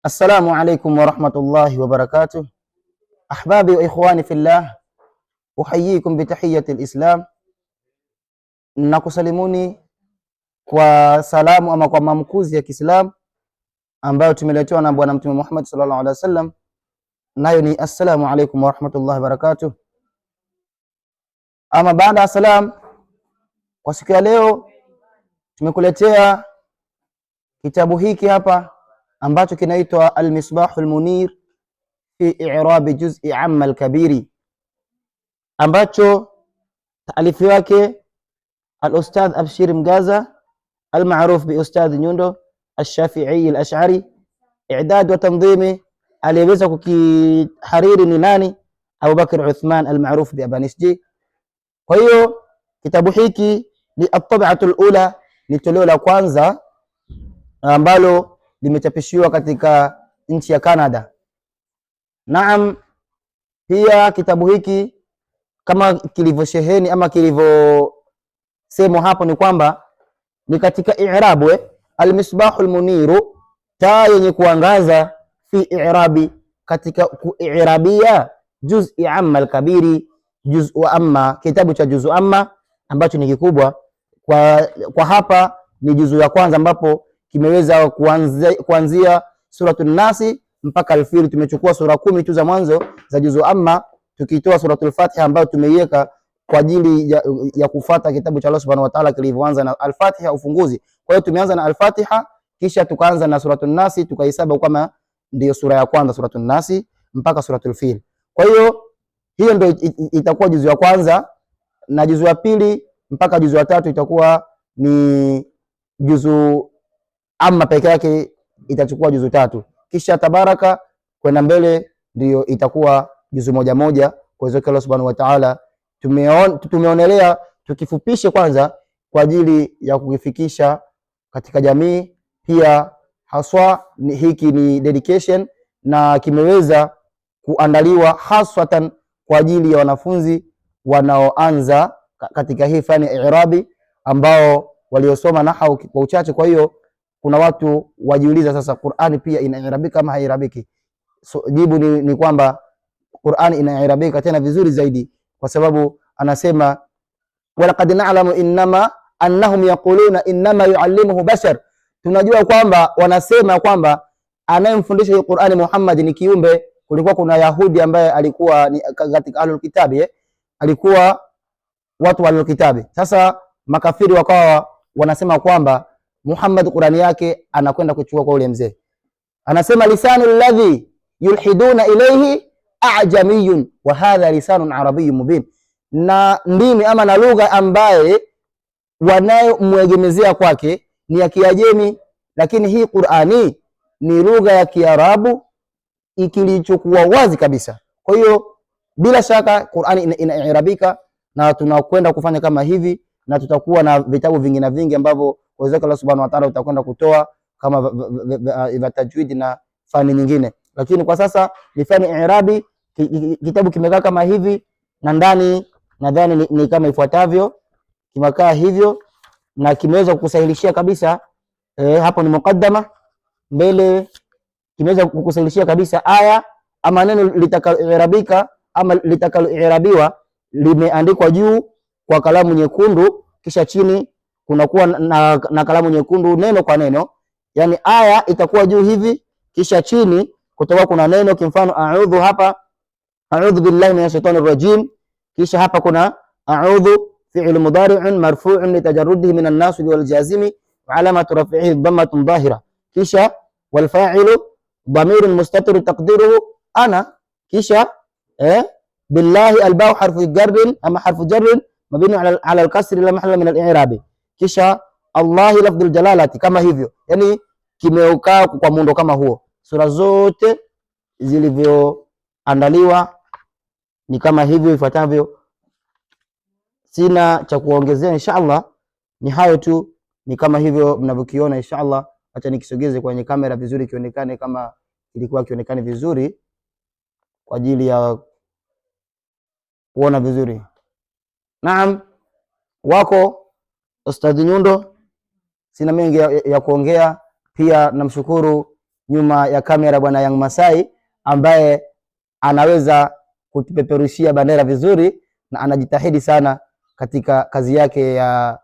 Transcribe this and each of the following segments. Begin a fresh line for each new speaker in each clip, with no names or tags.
Assalamu alaikum warahmatullahi wabarakatuh. Ahbabi wa ikhwani fillah, uhayikum bitahiyati lislam, nakusalimuni kwa salamu ama kwa mamkuzi ya Kiislam ambayo tumeletewa na Bwana Mtume Muhammad sallallahu alaihi wasallam, nayo ni assalamu alaikum warahmatullahi wabarakatuh. Ama baada ya salam, kwa siku ya leo tumekuletea kitabu hiki hapa ambacho kinaitwa Al-Misbahul Munir fi i'rabi juz'i amma al-kabiri, ambacho taalifu wake al-Ustadh Abshir Mgaza al-ma'ruf bi Ustadh Nyundo al-Shafi'i al-Ash'ari. I'dad wa tanzimi aliyeweza kukihariri ni nani? Abubakar Uthman al-ma'ruf bi Abanisji. Kwa hiyo kitabu hiki ni at-tab'atul ula, ni toleo la kwanza ambalo limechapishiwa katika nchi ya Canada. Naam, pia kitabu hiki kama kilivyosheheni ama kilivyosemwa hapo ni kwamba ni katika i'rabu al-misbahul muniru, taa yenye kuangaza, fi i'rabi, katika ku'irabia juz'i amma al-kabiri, juz'u amma, kitabu cha juz'u amma ambacho ni kikubwa. Kwa hapa ni juzu ya kwanza ambapo kimeweza kuanzia suratul Nasi mpaka Al-Fil. Tumechukua sura 10 tu za mwanzo za juzu amma, tukitoa suratul Fatiha ambayo tumeiweka kwa ajili ya kufuata kitabu cha Allah Subhanahu wa Ta'ala kilivyoanza na Al-Fatiha, ufunguzi. Kwa hiyo tumeanza na Al-Fatiha kisha tukaanza na suratul Nasi, tukahesabu kama ndio sura ya kwanza suratul Nasi mpaka suratul Fil. Kwa hiyo hiyo ndio itakuwa juzu ya kwanza, na juzu ya pili mpaka juzu ya tatu itakuwa ni juzu amma peke yake, itachukua juzu 3, kisha tabaraka kwenda mbele ndio itakuwa juzu moja moja. Kwa hiyo Allah Subhanahu wa Ta'ala tumeonelea tukifupishe kwanza kwa ajili ya kukifikisha katika jamii. Pia haswa hiki ni dedication na kimeweza kuandaliwa haswatan kwa ajili ya wanafunzi wanaoanza katika hii fani ya i'rabi ambao waliosoma nahau kwa uchache. Kwa hiyo kuna watu wajiuliza sasa, Qur'ani pia inairabika ama hairabiki? Jibu ni kwamba Qur'ani inairabika tena vizuri zaidi, kwa sababu anasema walaqad na'lamu innama annahum yaquluna innama yuallimuhu bashar. Tunajua kwamba wanasema kwamba anayemfundisha hii Qur'ani Muhammad ni kiumbe. Kulikuwa kuna Yahudi ambaye alikuwa ni katika ahlul kitabi, alikuwa watu wa ahlul kitabi. Sasa makafiri wakawa wanasema kwamba Muhammad Qur'ani yake anakwenda kuchukua kwa ule mzee. Anasema lisanu alladhi yulhiduna ilayhi a'jamiyun wa hadha lisanun arabiyyun mubin, na ndimi ama na lugha ambaye wanayomwegemezea kwake ni ya Kiajemi, lakini hii Qur'ani ni lugha ya Kiarabu ikilichukua wazi kabisa. Kwa hiyo bila shaka Qur'ani inairabika, na tunakwenda kufanya kama hivi, na tutakuwa na vitabu vingi na vingi ambavyo uwezo Allah Subhanahu wa Ta'ala utakwenda kutoa kama vya tajwid na fani nyingine. Lakini kwa sasa ni fani i'rabi. Kitabu kimekaa kama hivi, na ndani nadhani ni kama ifuatavyo, kimekaa hivyo na kimeweza kukusahilishia kabisa. Hapo ni mukaddama mbele, kimeweza kukusahilishia kabisa aya ama neno litakaloirabika ama litakaloirabiwa limeandikwa juu kwa kalamu nyekundu, kisha chini kunakuwa na kalamu nyekundu neno kwa neno. Yani aya itakuwa juu hivi, kisha chini kutakuwa kuna neno. Kwa mfano a'udhu, hapa a'udhu billahi minash shaitani rajim, kisha hapa kuna a'udhu fi'l mudari'un marfu'un litajarrudihi minan nasb wal jazimi wa alamatu raf'ihi dhammatun dhahira, kisha wal fa'ilu dhamirun mustatir taqdiruhu ana, kisha billahi albau harfu jarrin ama harfu jarrin mabni ala al-kasri la mahalla min al-i'rabi, kisha Allah lafdhul jalalati, kama hivyo. Yani kimeukaa kwa muundo kama huo. Sura zote zilivyoandaliwa ni kama hivyo ifuatavyo. Sina cha kuongezea, inshallah ni hayo tu, ni kama hivyo mnavyokiona inshallah. Acha nikisogeze kwenye kamera vizuri kionekane kama ilikuwa kionekane vizuri kwa ajili ya kuona vizuri. Naam, wako Ustadh Nyundo, sina mengi ya kuongea. Pia namshukuru nyuma ya kamera bwana Young Masai, ambaye anaweza kutupeperushia bendera vizuri na anajitahidi sana katika kazi yake ya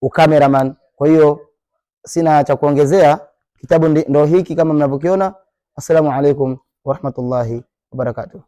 ukameraman. Kwa hiyo sina cha kuongezea, kitabu ndo hiki kama mnavyokiona. Assalamu alaikum warahmatullahi wabarakatuh.